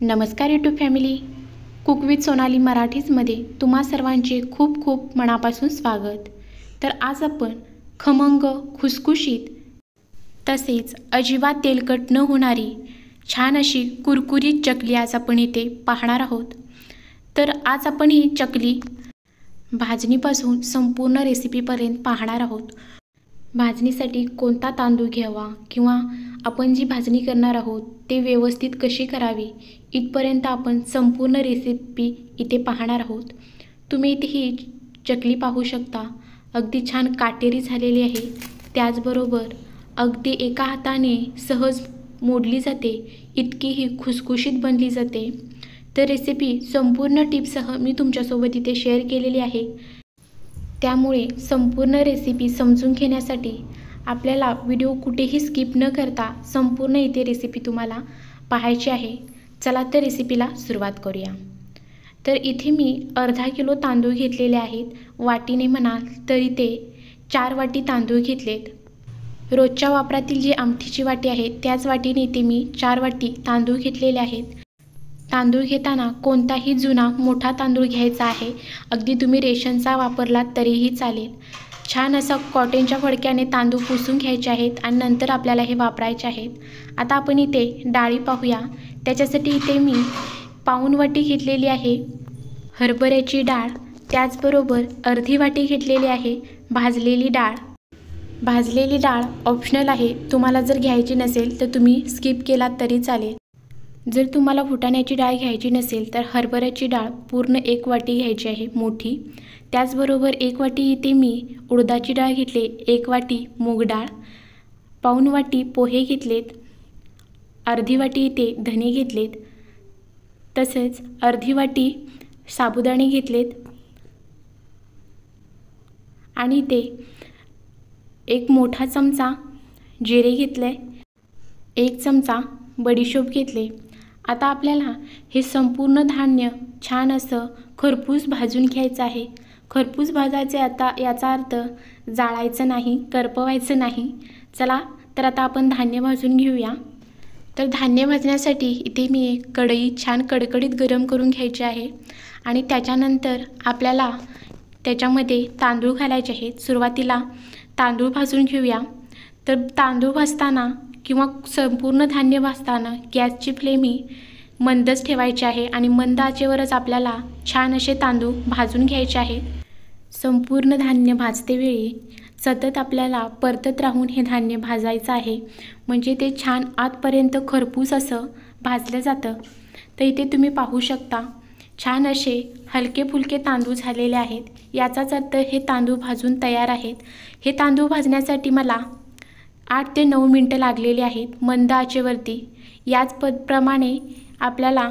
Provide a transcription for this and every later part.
नमस्कार YouTube family, cook with Sonali मराठीजमध्ये तुम्हा सर्वांचे खूप खूप मनापासून स्वागत। तर आज आपण खमंग, खुसखुशीत तसेच अजिबात तेलकट न होणारी छान अशी कुरकुरीत चकली आज आपण इथे पाहणार आहोत। तर आज आपण ही चकली भाजणीपासून संपूर्ण रेसिपीपर्यंत पाहणार आहोत। भाजणीसाठी कोणता तांदूळ घ्यावा किंवा आपण जी भाजणी करणार आहोत ते व्यवस्थित कशी करावी इथपर्यंत आपण संपूर्ण रेसिपी इथे पाहणार आहोत। तुम्ही इथे ही चकली पाहू शकता, अगदी छान काटेरी झालेली आहे, त्याचबरोबर अगदी एका हाताने सहज मोडली जाते, इतकी ही खुसखुशीत बनली जाते। तर रेसिपी संपूर्ण टिप्ससह मी तुमच्यासोबत इथे शेअर केलेली आहे, त्यामुळे संपूर्ण रेसिपी समजून घेण्यासाठी आपल्याला व्हिडिओ कुठेही स्किप न करता संपूर्ण इथे रेसिपी तुम्हाला पाहायची आहे। चला तर रेसिपीला सुरुवात करूया। तर इथे मी अर्धा किलो तांदूळ घेतलेले आहेत, वाटीने म्हणाल तर इथे 4 वाटी तांदूळ घेतलेत। रोजच्या वापरातील जी आमटीची वाटी आहे त्याच वाटीने इथे मी 4 वाटी तांदूळ घेतलेले आहेत। तांदूळ घेताना कोणताही जुना मोठा तांदूळ घ्यायचा आहे, अगदी तुम्ही रेशनचा वापरलात तरीही चालेल। छान असं कॉटनच्या फडक्याने तांदूळ पुसून घ्यायचे आहेत आणि नंतर आपल्याला हे वापरायचे आहेत। आता आपण इथे डाळी पाहूया। त्याच्यासाठी इथे मी पाऊण वाटी घेतलेली आहे हरभऱ्याची डाळ, त्याचबरोबर अर्धी वाटी घेतलेली आहे भाजलेली डाळ। भाजलेली डाळ ऑप्शनल आहे, तुम्हाला जर घ्यायची नसेल तर तुम्ही स्किप केलात तरी चालेल। जर तुम्हाला फुटाण्याची डाळ घ्यायची नसेल तर हरभऱ्याची डाळ पूर्ण 1 वाटी घ्यायची आहे मोठी। त्याचबरोबर 1 वाटी इथे मी उडदाची डाळ घेतली, 1 वाटी मूग डाळ, पाऊण वाटी पोहे घेतलेत, अर्धी वाटी इथे धने घेतलेत, तसेच अर्धी वाटी साबुदाणे घेतलेत आणि इथे 1 मोठा चमचा जिरे घेतले, 1 चमचा बडीशोप घेतले। आता आपल्याला हे संपूर्ण धान्य छान असं खरपूस भाजून घ्यायचं आहे। खरपूस भाजायचे, आता याचा अर्थ जाळायचं नाही, करपवायचं नाही। चला तर आता आपण धान्य भाजून घेऊया। तर धान्य भाजण्यासाठी इथे मी एक कढई छान कडकडीत गरम करून घ्यायची आहे आणि त्याच्यानंतर आपल्याला त्याच्यामध्ये तांदूळ घालायचे आहेत। सुरुवातीला तांदूळ भाजून घेऊया। तर तांदूळ भाजताना किंवा संपूर्ण धान्य भाजताना गॅसची फ्लेम ही मंदच ठेवायची आहे आणि मंद आचेवरच आपल्याला छान असे तांदूळ भाजून घ्यायचे आहेत। संपूर्ण धान्य भाजतेवेळी सतत आपल्याला परतत राहून हे धान्य भाजायचं आहे, म्हणजे ते छान आतपर्यंत खरपूस असं भाजलं जातं। तर इथे तुम्ही पाहू शकता छान असे हलके फुलके तांदूळ झालेले आहेत, याचाच अर्थ हे तांदूळ भाजून तयार आहेत। हे तांदूळ भाजण्यासाठी मला 8 ते 9 मिनटं लागलेली आहेत मंद आचेवरती। याच प्रमाणे आपल्याला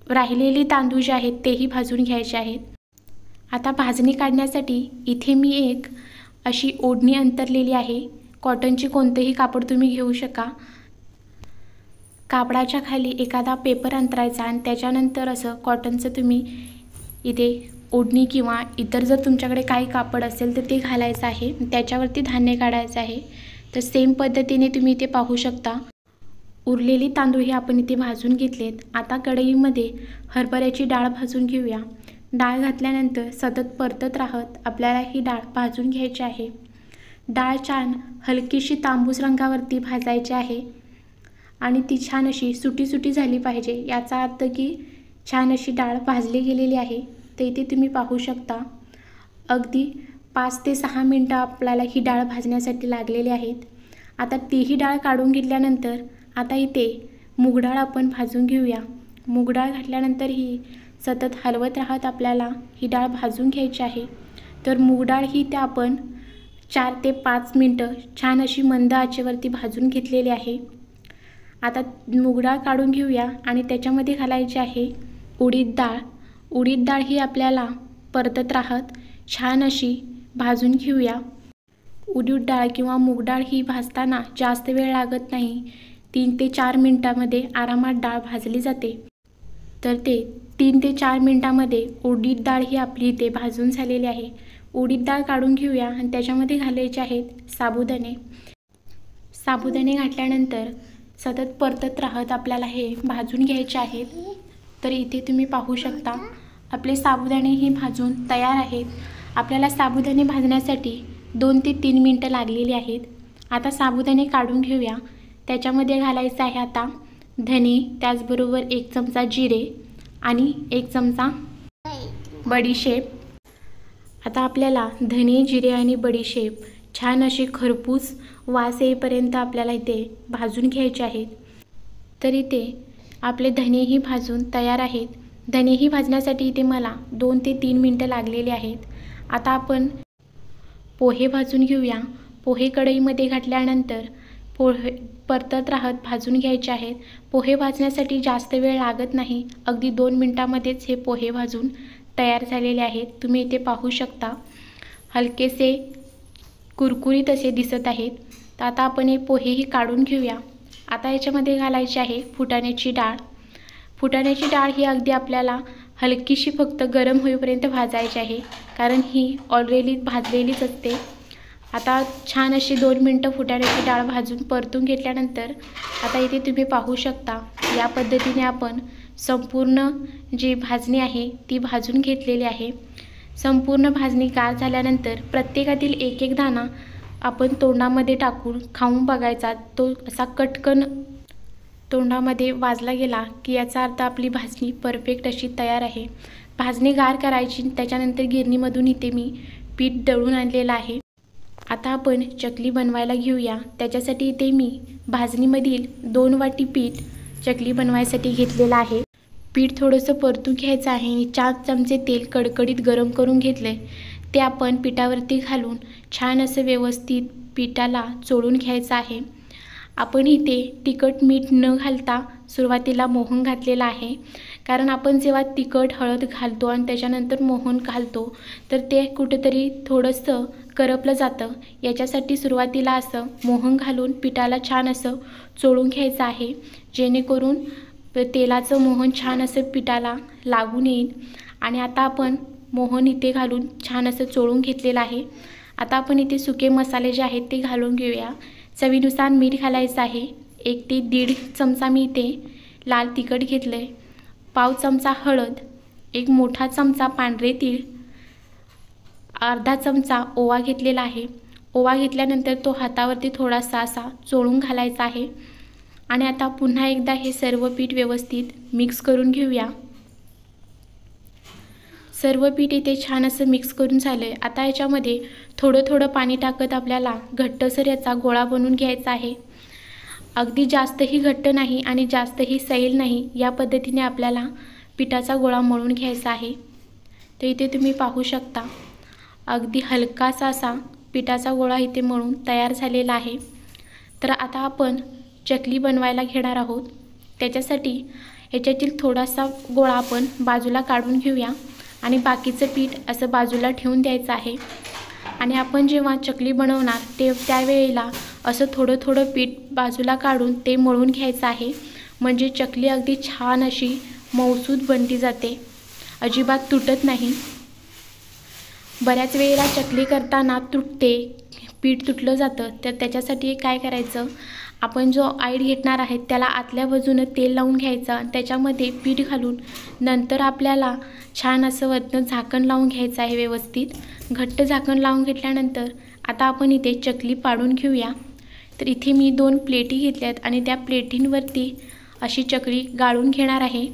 राहिलेली तांदूळ जे आहेत तेही भाजून घ्यायचे आहेत। आता भाजणी काढण्यासाठी इथे मी एक अशी ओढणी अंतरलेली आहे, कॉटनची कोणतेही कापड तुम्ही घेऊ शका। कापडाच्या खाली एखादा पेपर अंतरायचा आणि त्याच्यानंतर असं कॉटनचं तुम्ही इथे ओढणी किंवा इतर जर तुमच्याकडे काही कापड असेल तर ते घालायचं आहे, त्याच्यावरती धान्य काढायचं आहे। तर सेम पद्धतीने तुम्ही इथे पाहू शकता उरलेली तांदूळ हे आपण इथे भाजून घेतलेत। आता कढईमध्ये हरभऱ्याची डाळ भाजून घेऊया। डाळ घातल्यानंतर सतत परतत राहत आपल्याला ही डाळ भाजून घ्यायची आहे। डाळ छान हलकीशी तांबूस रंगावरती भाजायची आहे आणि ती छान अशी सुटी सुटी झाली पाहिजे, याचा अर्थ की छान अशी डाळ भाजली गेलेली आहे। तर इथे तुम्ही पाहू शकता अगदी 5 ते 6 मिनटं आपल्याला ही डाळ भाजण्यासाठी लागलेली आहेत। आता तीही डाळ काढून घेतल्यानंतर आता इथे मूग डाळ आपण भाजून घेऊया। मूग डाळ घातल्यानंतर ही सतत हलवत राहत आपल्याला ही डाळ भाजून घ्यायची आहे। तर मूग डाळ ही ते आपण 4 ते 5 मिनटं छान अशी मंद आचेवरती भाजून घेतलेली आहे। आता मूग डाळ काढून घेऊया आणि त्याच्यामध्ये घालायची आहे उडीद डाळ। उडीद डाळ ही आपल्याला परतत राहत छान अशी भाजून घेऊया। उडीद डाळ किंवा मूग डाळ ही भाजताना जास्त वेळ लागत नाही, 3 ते 4 मिनटामध्ये आरामात डाळ भाजली जाते। तर ते 3 ते 4 मिनटामध्ये उडीद डाळ ही आपली इथे भाजून झालेली आहे। उडीद डाळ काढून घेऊया आणि त्याच्यामध्ये घालायचे आहेत साबुदाणे। साबुदाणे घातल्यानंतर सतत परतत राहत आपल्याला हे भाजून घ्यायचे आहेत। तर इथे तुम्ही पाहू शकता आपले साबुदाणेही भाजून तयार आहेत। आपल्याला साबुदाणे भाजण्यासाठी 2 ते 3 मिनिटं लागलेली आहेत। आता साबुदाणे काढून घेऊया। त्याच्यामध्ये घालायचं आहे आता धने, त्याचबरोबर 1 चमचा जिरे आणि 1 चमचा बडीशेप। आता आपल्याला धने, जिरे आणि बडीशेप छान असे खरपूस वास येईपर्यंत आपल्याला इथे भाजून घ्यायचे आहेत। तर इथे आपले धनेही भाजून तयार आहेत। धनेही भाजण्यासाठी इथे मला 2 ते 3 मिनिटं लागलेली आहेत। आता आपण पोहे भाजून घेऊया। पोहे कढईमध्ये घातल्यानंतर पोहे परतत राहत भाजून घ्यायचे आहेत। पोहे भाजण्यासाठी जास्त वेळ लागत नाही, अगदी 2 मिनिटांमध्येच हे पोहे भाजून तयार झालेले आहेत। तुम्ही इथे पाहू शकता हलकेसे कुरकुरीत असे दिसत आहेत। तर आता आपण हे पोहेही काढून घेऊया। आता याच्यामध्ये घालायची आहे फुटाण्याची डाळ। फुटाण्याची डाळ ही अगदी आपल्याला हलकीशी फक्त गरम होईपर्यंत भाजायची आहे, कारण ही ऑलरेडी भाजलेलीच असते। आता छान अशी 2 मिनिटं फुटाण्याची डाळ भाजून परतून घेतल्यानंतर आता इथे तुम्ही पाहू शकता या पद्धतीने आपण संपूर्ण जी भाजणी आहे ती भाजून घेतलेली आहे। संपूर्ण भाजणी गार झाल्यानंतर प्रत्येकातील एक एक दाणा आपण तोंडामध्ये टाकून खाऊन बघायचा। तो असा कटकन तोंडामध्ये वाजला गेला की याचा अर्थ आपली भाजणी परफेक्ट अशी तयार आहे। भाजणी गार करायची, त्याच्यानंतर गिरणीमधून इथे मी पीठ दळून आणलेलं आहे। आता आपण चकली बनवायला घेऊया। त्याच्यासाठी इथे मी भाजणीमधील 2 वाटी पीठ चकली बनवायसाठी घेतलेलं आहे। पीठ थोडंसं परतून घ्यायचं आहे आणि 4 चमचे तेल कडकडीत गरम करून घेतले। ते आपण पिठावरती घालून छान असं व्यवस्थित पिठाला चोळून घ्यायचं आहे। आपण इथे तिखट मीठ न घालता सुरुवातीला मोहन घातलेला आहे, कारण आपण जेव्हा तिखट हळद घालतो आणि त्याच्यानंतर मोहन घालतो तर ते कुठेतरी थोडंसं करपलं जातं। याच्यासाठी सुरुवातीला असं मोहन घालून पिठाला छान असं चोळून घ्यायचं आहे, जेणेकरून तेलाचं मोहन छान असं पिठाला लागून येईल। आणि आता आपण मोहन इथे घालून छान असं चोळून घेतलेलं आहे। आता आपण इथे सुके मसाले जे आहेत ते घालून घेऊया। चवीनुसार मीठ घालायचं आहे। 1 ते 1.5 चमचा मी इथे लाल तिखट घेतलं आहे, पाव चमचा हळद, 1 मोठा चमचा पांढरे तीळ, अर्धा चमचा ओवा घेतलेला आहे। ओवा घेतल्यानंतर तो हातावरती थोडासा असा चोळून घालायचा आहे। आणि आता पुन्हा एकदा हे सर्व पीठ व्यवस्थित मिक्स करून घेऊया। सर्व पीठ इथे छान असं मिक्स करून झालं आहे। आता याच्यामध्ये थोडं थोडं पाणी टाकत आपल्याला घट्टसर याचा गोळा बनवून घ्यायचा आहे। अगदी जास्तही घट्ट नाही आणि जास्तही सैल नाही, या पद्धतीने आपल्याला पिठाचा गोळा मळून घ्यायचा आहे। तर इथे तुम्ही पाहू शकता अगदी हलकासा असा पिठाचा गोळा इथे मळून तयार झालेला आहे। तर आता आपण चकली बनवायला घेणार आहोत। त्याच्यासाठी याच्यातील थोडासा गोळा आपण बाजूला काढून घेऊया आणि बाकीचं पीठ असं बाजूला ठेवून द्यायचं आहे। आणि आपण जेव्हा चकली बनवणार त्यावेळेला असं थोडं थोडं पीठ बाजूला काढून ते मळून घ्यायचं आहे, म्हणजे चकली अगदी छान अशी मऊसूत बनली जाते, अजिबात तुटत नाही। बऱ्याच वेळेला चकली करताना तुटते, पीठ तुटलं जातं। तर त्याच्यासाठी काय करायचं, आपण जो आईड घेणार आहे त्याला आतल्या बाजूनं तेल लावून घ्यायचं, त्याच्यामध्ये पीठ घालून नंतर आपल्याला छान असं वरनं झाकण लावून घ्यायचं आहे। व्यवस्थित घट्ट झाकण लावून घेतल्यानंतर आता आपण इथे चकली पाडून घेऊया। तर इथे मी 2 प्लेटी घेतल्यात आणि त्या प्लेटींवरती अशी चकली गाळून घेणार आहे।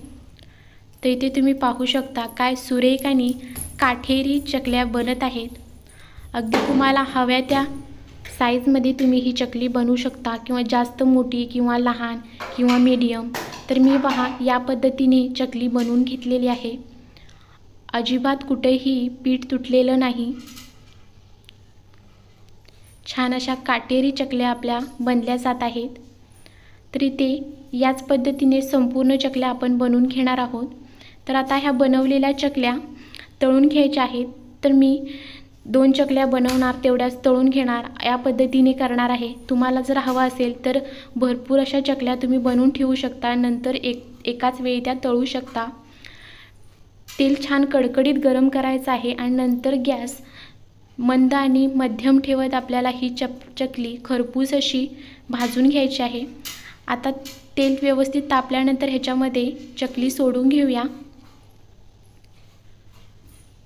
तर इथे तुम्ही पाहू शकता काय सुरेख आणि काठेरी चकल्या बनत आहेत। अगदी तुम्हाला हव्या त्या साईजमध्ये तुम्ही ही चकली बनवू शकता, किंवा जास्त मोठी किंवा लहान किंवा मीडियम। तर मी पहा या पद्धतीने चकली बनवून घेतलेली आहे। अजिबात कुठेही पीठ तुटलेलं नाही। छान अशा काटेरी चकल्या आपल्या बनल्या जात आहेत। तर इथे याच पद्धतीने संपूर्ण चकल्या आपण बनवून घेणार आहोत। तर आता ह्या बनवलेल्या चकल्या तळून घ्यायच्या आहेत। तर मी 2 चकल्या बनवणार, तेवढ्याच तळून घेणार, या पद्धतीने करणार आहे। तुम्हाला जर हवा असेल तर भरपूर अशा चकल्या तुम्ही बनवून ठेवू शकता, नंतर एकाच वेळी त्या तळू शकता। तेल छान कडकडीत गरम करायचं आहे आणि नंतर गॅस मंद आणि मध्यम ठेवत आपल्याला ही चकली खरपूस अशी भाजून घ्यायची आहे। आता तेल व्यवस्थित तापल्यानंतर ह्याच्यामध्ये चकली सोडून घेऊया।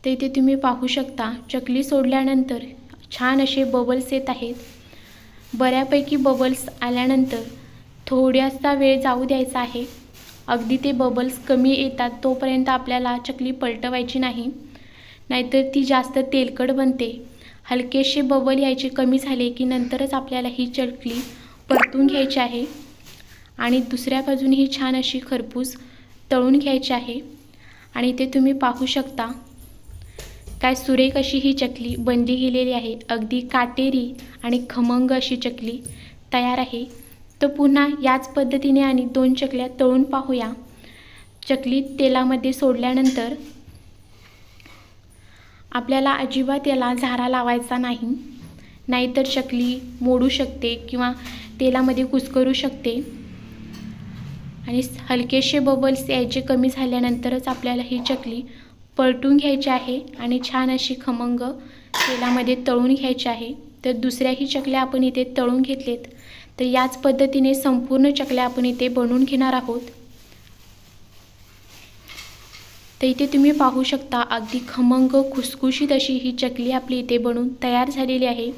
तर इथे तुम्ही पाहू शकता चकली सोडल्यानंतर छान असे बबल्स येत आहेत। बऱ्यापैकी बबल्स आल्यानंतर थोडासा वेळ जाऊ द्यायचा आहे। अगदी ते बबल्स कमी येतात तोपर्यंत आपल्याला चकली पलटवायची नाही, नाहीतर ती जास्त तेलकट बनते। हलकेसे बबल यायचे कमी झाले की नंतरच आपल्याला ही चकली परतून घ्यायची आहे आणि दुसऱ्या बाजूने ही छान अशी खरपूस तळून घ्यायची आहे। आणि इथे तुम्ही पाहू शकता काय सुरेख अशी ही चकली बनली गेलेली आहे। अगदी काटेरी आणि खमंग अशी चकली तयार आहे। तर पुन्हा याच पद्धतीने आणि 2 चकल्या तळून पाहूया। चकली तेलामध्ये सोडल्यानंतर आपल्याला अजिबात याला झारा लावायचा नाही, नाहीतर चकली मोडू शकते किंवा तेलामध्ये कुस्करू शकते। आणि हलकेसे बबल्स यायचे कमी झाल्यानंतरच आपल्याला ही चकली पलटून घ्यायची आहे आणि छान अशी खमंग तेलामध्ये तळून घ्यायची आहे। तर दुसऱ्याही चकल्या आपण इथे तळून घेतलेत। तर याच पद्धतीने संपूर्ण चकल्या आपण इथे बनवून घेणार आहोत। तर इथे तुम्ही पाहू शकता अगदी खमंग खुसखुशीत अशी ही चकली आपली इथे बनवून तयार झालेली आहे।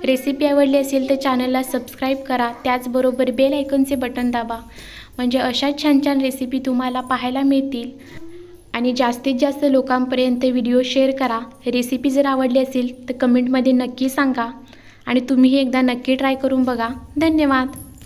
रेसिपी आवडली असेल तर चॅनलला सबस्क्राईब करा, त्याचबरोबर बेल आयकॉनचे बटन दाबा, म्हणजे अशा छान छान रेसिपी तुम्हाला पाहायला मिळतील। आणि जास्तीत जास्त लोकांपर्यंत व्हिडिओ शेअर करा। रेसिपी जर आवडली असेल तर कमेंटमध्ये नक्की सांगा आणि तुम्हीही एकदा नक्की ट्राय करून बघा। धन्यवाद।